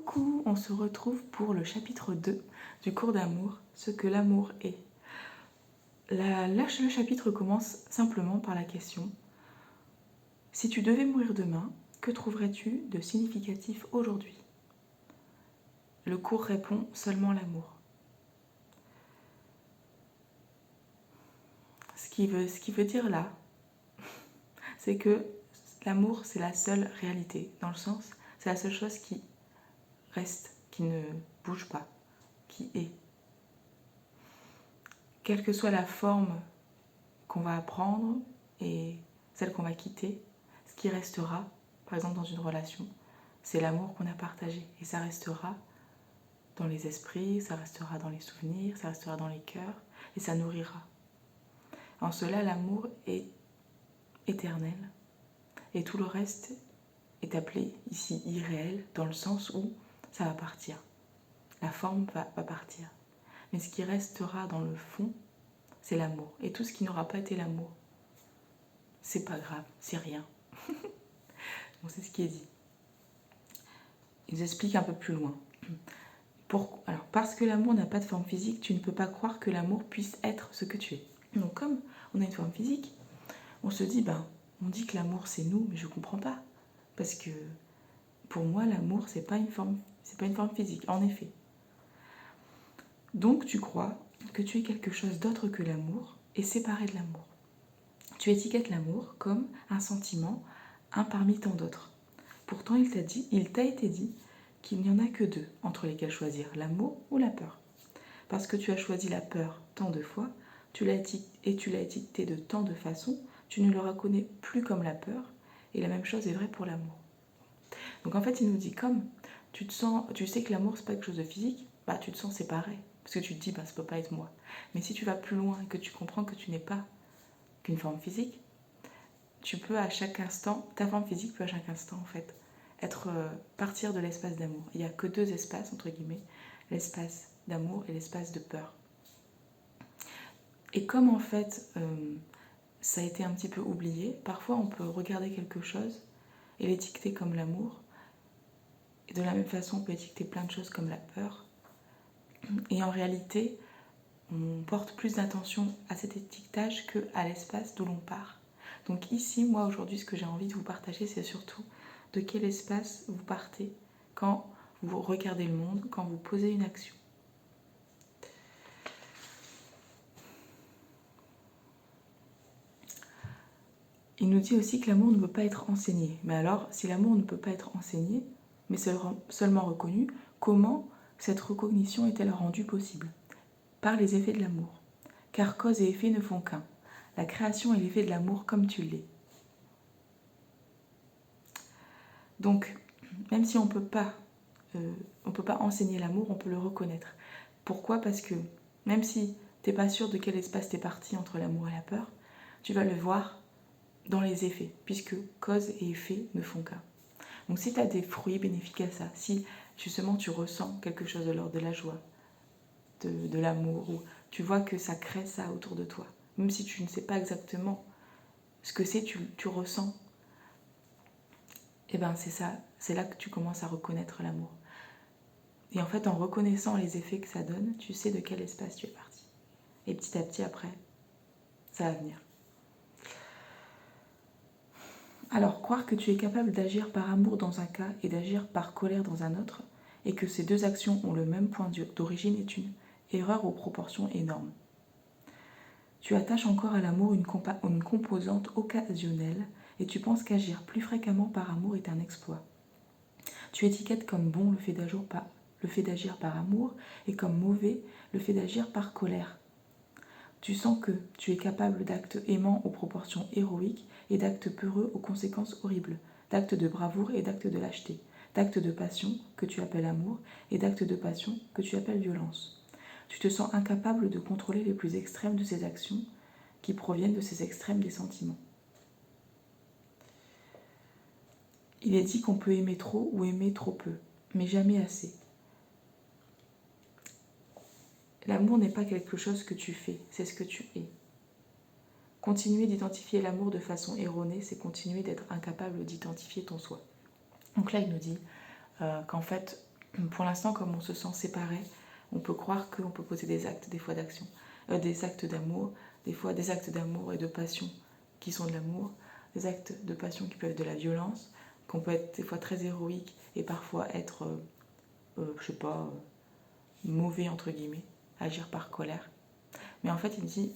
Coucou, on se retrouve pour le chapitre 2 du cours d'amour, ce que l'amour est. Le chapitre commence simplement par la question: si tu devais mourir demain, que trouverais-tu de significatif aujourd'hui? Le cours répond seulement l'amour. Ce qui veut dire là, c'est que l'amour, c'est la seule réalité, dans le sens, c'est la seule chose qui reste, qui ne bouge pas, qui est. Quelle que soit la forme qu'on va apprendre et celle qu'on va quitter, ce qui restera, par exemple dans une relation, c'est l'amour qu'on a partagé. Et ça restera dans les esprits, ça restera dans les souvenirs, ça restera dans les cœurs et ça nourrira. En cela, l'amour est éternel et tout le reste est appelé ici irréel, dans le sens où ça va partir. La forme va partir. Mais ce qui restera dans le fond, c'est l'amour. Et tout ce qui n'aura pas été l'amour, c'est pas grave, c'est rien. Bon, c'est ce qui est dit. Ils expliquent un peu plus loin. Alors, parce que l'amour n'a pas de forme physique, tu ne peux pas croire que l'amour puisse être ce que tu es. Donc, comme on a une forme physique, on se dit, on dit que l'amour c'est nous, mais je comprends pas. Parce que pour moi, l'amour c'est pas une forme physique, en effet. Donc, tu crois que tu es quelque chose d'autre que l'amour et séparé de l'amour. Tu étiquettes l'amour comme un sentiment, un parmi tant d'autres. Pourtant, il t'a été dit qu'il n'y en a que deux entre lesquels choisir, l'amour ou la peur. Parce que tu as choisi la peur tant de fois, tu l'as étiqueté de tant de façons, tu ne le reconnais plus comme la peur, et la même chose est vraie pour l'amour. Donc en fait, il nous dit, comme tu sais que l'amour c'est pas quelque chose de physique, tu te sens séparé, parce que tu te dis, ça peut pas être moi. Mais si tu vas plus loin et que tu comprends que tu n'es pas qu'une forme physique, tu peux à chaque instant, ta forme physique peut à chaque instant en fait partir de l'espace d'amour. Il n'y a que deux espaces, entre guillemets, l'espace d'amour et l'espace de peur. Et comme en fait ça a été un petit peu oublié, parfois on peut regarder quelque chose et l'étiqueter comme l'amour, et de la même façon on peut étiqueter plein de choses comme la peur, et en réalité on porte plus d'attention à cet étiquetage qu'à l'espace d'où l'on part. Donc ici, moi aujourd'hui, ce que j'ai envie de vous partager, c'est surtout de quel espace vous partez quand vous regardez le monde, quand vous posez une action. Il nous dit aussi que l'amour ne peut pas être enseigné. Mais alors, si l'amour ne peut pas être enseigné, mais seulement reconnu, comment cette recognition est-elle rendue possible? Par les effets de l'amour. Car cause et effet ne font qu'un. La création est l'effet de l'amour comme tu l'es. Donc, même si on peut pas enseigner l'amour, on peut le reconnaître. Pourquoi? Parce que même si tu n'es pas sûr de quel espace t'es parti entre l'amour et la peur, tu vas le voir dans les effets, puisque cause et effet ne font qu'un. Donc si tu as des fruits bénéfiques à ça, si justement tu ressens quelque chose de l'ordre de la joie, de l'amour, ou tu vois que ça crée ça autour de toi, même si tu ne sais pas exactement ce que c'est, tu ressens, et c'est ça, c'est là que tu commences à reconnaître l'amour. Et en fait, en reconnaissant les effets que ça donne, tu sais de quel espace tu es parti. Et petit à petit, après, ça va venir. Alors, croire que tu es capable d'agir par amour dans un cas et d'agir par colère dans un autre, et que ces deux actions ont le même point d'origine est une erreur aux proportions énormes. Tu attaches encore à l'amour une composante occasionnelle et tu penses qu'agir plus fréquemment par amour est un exploit. Tu étiquettes comme bon le fait d'agir par amour et comme mauvais le fait d'agir par colère. Tu sens que tu es capable d'actes aimants aux proportions héroïques et d'actes peureux aux conséquences horribles, d'actes de bravoure et d'actes de lâcheté, d'actes de passion que tu appelles amour et d'actes de passion que tu appelles violence. Tu te sens incapable de contrôler les plus extrêmes de ces actions qui proviennent de ces extrêmes des sentiments. Il est dit qu'on peut aimer trop ou aimer trop peu, mais jamais assez. L'amour n'est pas quelque chose que tu fais, c'est ce que tu es. Continuer d'identifier l'amour de façon erronée, c'est continuer d'être incapable d'identifier ton soi. Donc là, il nous dit qu'en fait, pour l'instant, comme on se sent séparé, on peut croire qu'on peut poser des actes, des fois d'action, des actes d'amour, des fois des actes d'amour et de passion qui sont de l'amour, des actes de passion qui peuvent être de la violence, qu'on peut être des fois très héroïque et parfois être, je sais pas, mauvais entre guillemets, agir par colère. Mais en fait, il me dit,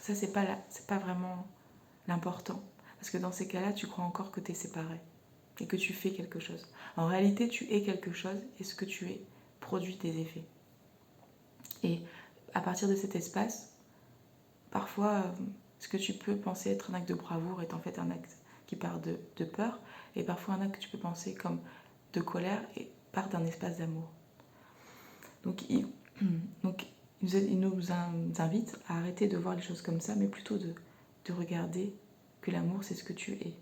ça c'est pas vraiment l'important. Parce que dans ces cas-là, tu crois encore que tu es séparé et que tu fais quelque chose. En réalité, tu es quelque chose et ce que tu es produit des effets. Et à partir de cet espace, parfois, ce que tu peux penser être un acte de bravoure est en fait un acte qui part de peur, et parfois un acte que tu peux penser comme de colère et part d'un espace d'amour. Donc, il nous invite à arrêter de voir les choses comme ça, mais plutôt de regarder que l'amour, c'est ce que tu es.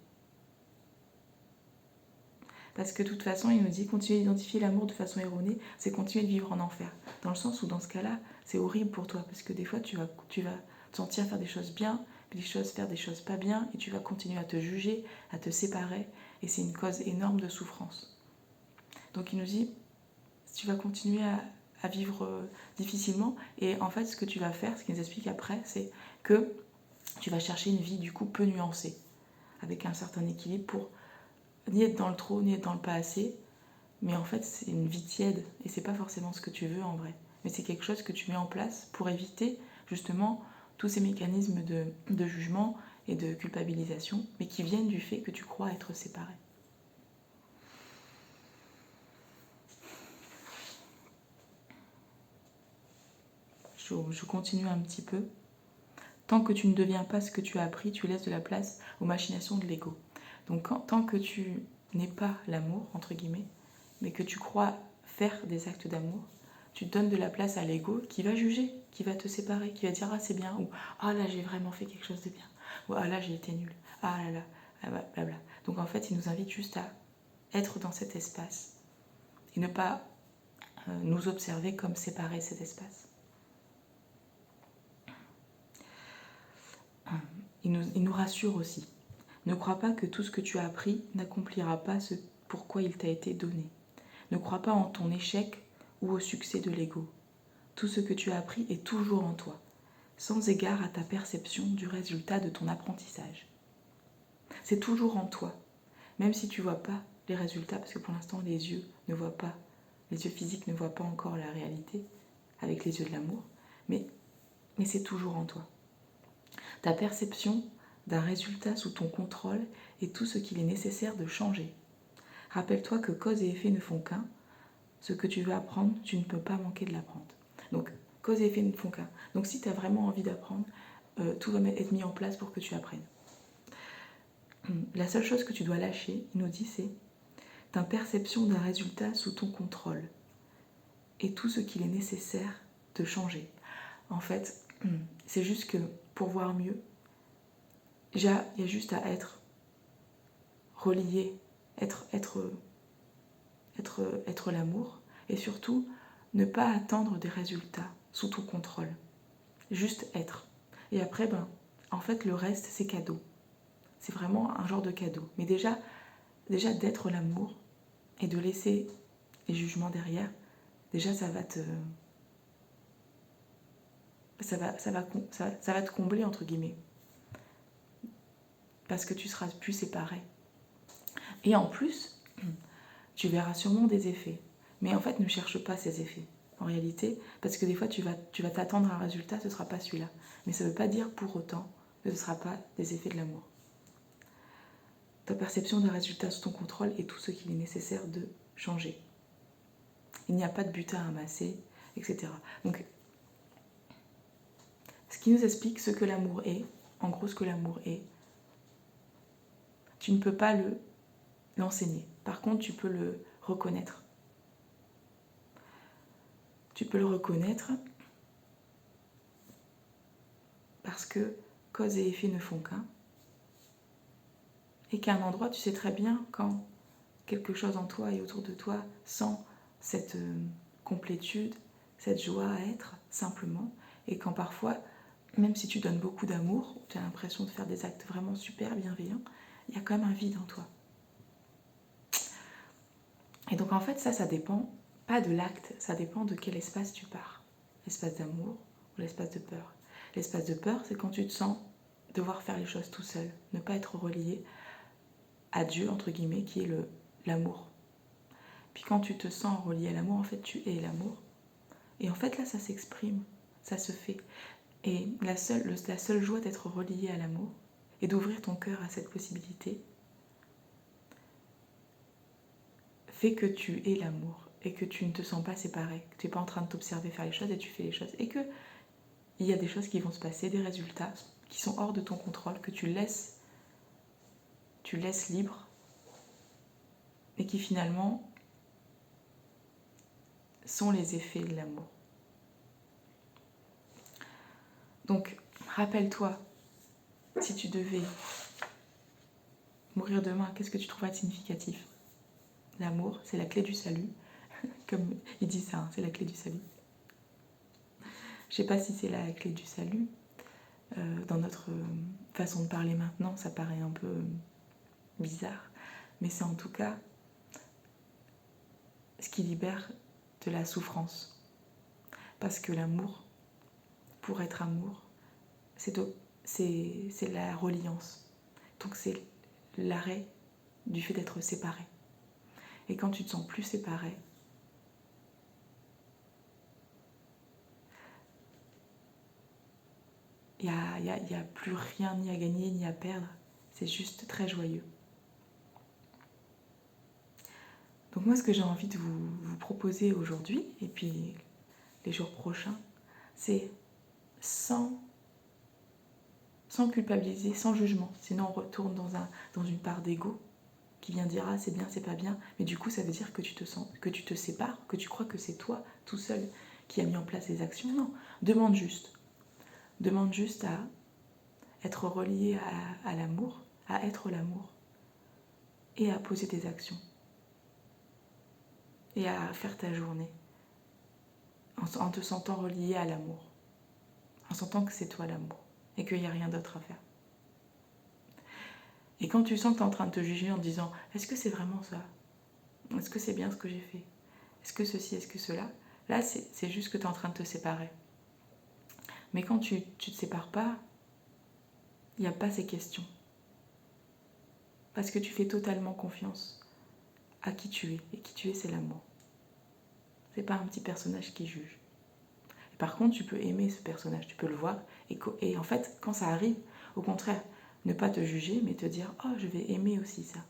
Parce que de toute façon, il nous dit continuer d'identifier l'amour de façon erronée, c'est continuer de vivre en enfer. Dans le sens où, dans ce cas-là, c'est horrible pour toi, parce que des fois, tu vas te sentir faire des choses bien, puis faire des choses pas bien, et tu vas continuer à te juger, à te séparer, et c'est une cause énorme de souffrance. Donc il nous dit, tu vas continuer à vivre difficilement, et en fait, ce que tu vas faire, ce qu'il nous explique après, c'est que tu vas chercher une vie du coup peu nuancée, avec un certain équilibre pour ni être dans le trop, ni être dans le pas assez, mais en fait c'est une vie tiède, et c'est pas forcément ce que tu veux en vrai, mais c'est quelque chose que tu mets en place pour éviter justement tous ces mécanismes de jugement et de culpabilisation, mais qui viennent du fait que tu crois être séparé. Je continue un petit peu. Tant que tu ne deviens pas ce que tu as appris, tu laisses de la place aux machinations de l'ego. Donc tant que tu n'es pas l'amour, entre guillemets, mais que tu crois faire des actes d'amour, tu donnes de la place à l'ego qui va juger, qui va te séparer, qui va dire ah c'est bien, ou ah là j'ai vraiment fait quelque chose de bien, ou ah là j'ai été nulle, ah là là, blablabla. Donc en fait il nous invite juste à être dans cet espace et ne pas nous observer comme séparer cet espace. Il nous rassure aussi. Ne crois pas que tout ce que tu as appris n'accomplira pas ce pourquoi il t'a été donné. Ne crois pas en ton échec ou au succès de l'ego. Tout ce que tu as appris est toujours en toi, sans égard à ta perception du résultat de ton apprentissage. C'est toujours en toi, même si tu ne vois pas les résultats, parce que pour l'instant les yeux ne voient pas, les yeux physiques ne voient pas encore la réalité avec les yeux de l'amour, mais c'est toujours en toi. Ta perception d'un résultat sous ton contrôle est tout ce qu'il est nécessaire de changer. Rappelle-toi que cause et effet ne font qu'un. Ce que tu veux apprendre, tu ne peux pas manquer de l'apprendre. Donc, cause et effet ne font qu'un. Donc, si tu as vraiment envie d'apprendre, tout va être mis en place pour que tu apprennes. La seule chose que tu dois lâcher, il nous dit, c'est ta perception d'un résultat sous ton contrôle et tout ce qu'il est nécessaire de changer. En fait, c'est juste que pour voir mieux, il y a juste à être relié, être l'amour, et surtout ne pas attendre des résultats sous ton contrôle. Juste être. Et après, en fait, le reste, c'est cadeau. C'est vraiment un genre de cadeau. Mais déjà d'être l'amour et de laisser les jugements derrière, déjà ça va te combler entre guillemets, parce que tu seras plus séparé. Et en plus, tu verras sûrement des effets, mais en fait ne cherche pas ces effets en réalité, parce que des fois tu vas t'attendre à un résultat, ce ne sera pas celui-là, mais ça ne veut pas dire pour autant que ce ne sera pas des effets de l'amour. Ta perception d'un résultat sous ton contrôle est tout ce qu'il est nécessaire de changer. Il n'y a pas de butin à amasser, etc. Donc, ce qui nous explique ce que l'amour est, en gros ce que l'amour est, tu ne peux pas l'enseigner. Par contre, tu peux le reconnaître. Tu peux le reconnaître parce que cause et effet ne font qu'un. Et qu'à un endroit, tu sais très bien quand quelque chose en toi et autour de toi sent cette complétude, cette joie à être simplement, et quand parfois, même si tu donnes beaucoup d'amour, tu as l'impression de faire des actes vraiment super bienveillants, il y a quand même un vide en toi. Et donc en fait, ça dépend pas de l'acte, ça dépend de quel espace tu pars. L'espace d'amour ou l'espace de peur. L'espace de peur, c'est quand tu te sens devoir faire les choses tout seul, ne pas être relié à Dieu, entre guillemets, qui est l'amour. Puis quand tu te sens relié à l'amour, en fait, tu es l'amour. Et en fait, là, ça s'exprime, ça se fait. Et la seule joie d'être relié à l'amour et d'ouvrir ton cœur à cette possibilité fait que tu es l'amour et que tu ne te sens pas séparé, que tu n'es pas en train de t'observer faire les choses et tu fais les choses. Et qu'il y a des choses qui vont se passer, des résultats qui sont hors de ton contrôle, que tu laisses libre et qui finalement sont les effets de l'amour. Donc, rappelle-toi, si tu devais mourir demain, qu'est-ce que tu trouverais de significatif ? L'amour, c'est la clé du salut. Comme il dit ça, hein, c'est la clé du salut. Je ne sais pas si c'est la clé du salut. Dans notre façon de parler maintenant, ça paraît un peu bizarre. Mais c'est en tout cas ce qui libère de la souffrance. Parce que l'amour, pour être amour, c'est la reliance. Donc c'est l'arrêt du fait d'être séparé. Et quand tu te sens plus séparé, il n'y a plus rien ni à gagner ni à perdre. C'est juste très joyeux. Donc moi, ce que j'ai envie de vous proposer aujourd'hui, et puis les jours prochains, c'est sans culpabiliser, sans jugement. Sinon, on retourne dans une part d'ego qui vient dire « Ah, c'est bien, c'est pas bien ». Mais du coup, ça veut dire que tu te sépares, que tu crois que c'est toi, tout seul, qui a mis en place les actions. Non, demande juste. Demande juste à être relié à l'amour, à être l'amour, et à poser des actions. Et à faire ta journée en te sentant relié à l'amour, en sentant que c'est toi l'amour et qu'il n'y a rien d'autre à faire. Et quand tu sens que tu es en train de te juger en te disant « Est-ce que c'est vraiment ça ? Est-ce que c'est bien ce que j'ai fait ? Est-ce que ceci, est-ce que cela ?» Là, c'est juste que tu es en train de te séparer. Mais quand tu ne te sépares pas, il n'y a pas ces questions. Parce que tu fais totalement confiance à qui tu es. Et qui tu es, c'est l'amour. C'est pas un petit personnage qui juge. Et par contre, tu peux aimer ce personnage, tu peux le voir. Et en fait, quand ça arrive, au contraire, ne pas te juger, mais te dire « Oh, je vais aimer aussi ça. »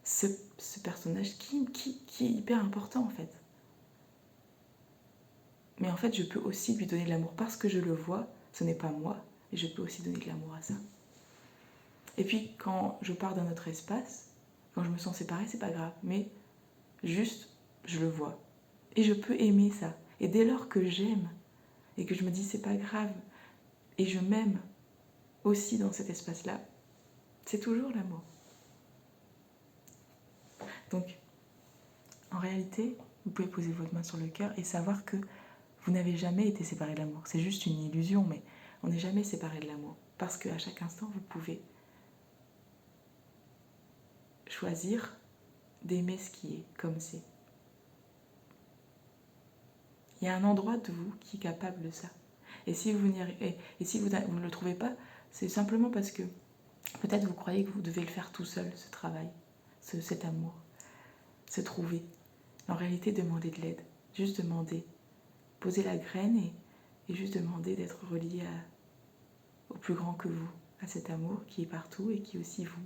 Ce personnage qui est hyper important en fait. Mais en fait, je peux aussi lui donner de l'amour parce que je le vois, ce n'est pas moi, et je peux aussi donner de l'amour à ça. Et puis, quand je pars d'un autre espace, quand je me sens séparée, c'est pas grave, mais juste, je le vois. Et je peux aimer ça. Et dès lors que j'aime, et que je me dis c'est pas grave, et je m'aime aussi dans cet espace-là, c'est toujours l'amour. Donc, en réalité, vous pouvez poser votre main sur le cœur et savoir que vous n'avez jamais été séparé de l'amour. C'est juste une illusion, mais on n'est jamais séparé de l'amour. Parce qu'à chaque instant, vous pouvez choisir d'aimer ce qui est, comme c'est. Il y a un endroit de vous qui est capable de ça. Et si vous ne le trouvez pas, c'est simplement parce que peut-être vous croyez que vous devez le faire tout seul, ce travail, cet amour, se trouver. En réalité, demandez de l'aide. Juste demander. Posez la graine et juste demander d'être relié au plus grand que vous, à cet amour qui est partout et qui est aussi vous.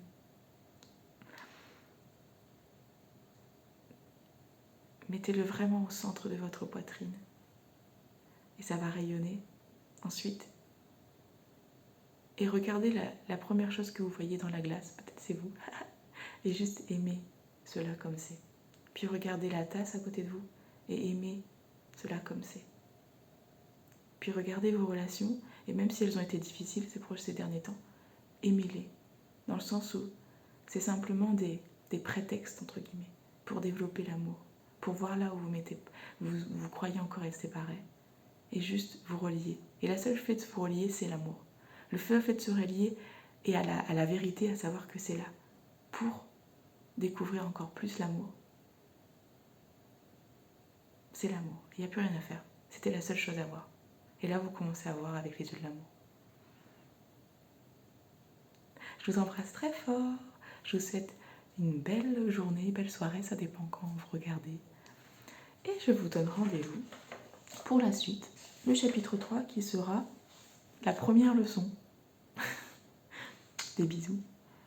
Mettez-le vraiment au centre de votre poitrine. Et ça va rayonner. Ensuite, et regardez la première chose que vous voyez dans la glace, peut-être c'est vous, et juste aimez cela comme c'est. Puis regardez la tasse à côté de vous et aimez cela comme c'est. Puis regardez vos relations, et même si elles ont été difficiles ces derniers temps, aimez-les, dans le sens où c'est simplement des prétextes, entre guillemets, pour développer l'amour, pour voir là où vous croyez encore être séparés, et juste vous relier. Et la seule fait de vous relier, c'est l'amour. Le fait de se relier est à la vérité, à savoir que c'est là pour découvrir encore plus l'amour c'est l'amour. Il n'y a plus rien à faire. C'était la seule chose à voir. Et là, vous commencez à voir avec les yeux de l'amour. Je vous embrasse très fort. Je vous souhaite une belle journée, belle soirée, ça dépend quand vous regardez. Et je vous donne rendez-vous pour la suite, le chapitre 3 qui sera la première leçon. Des bisous.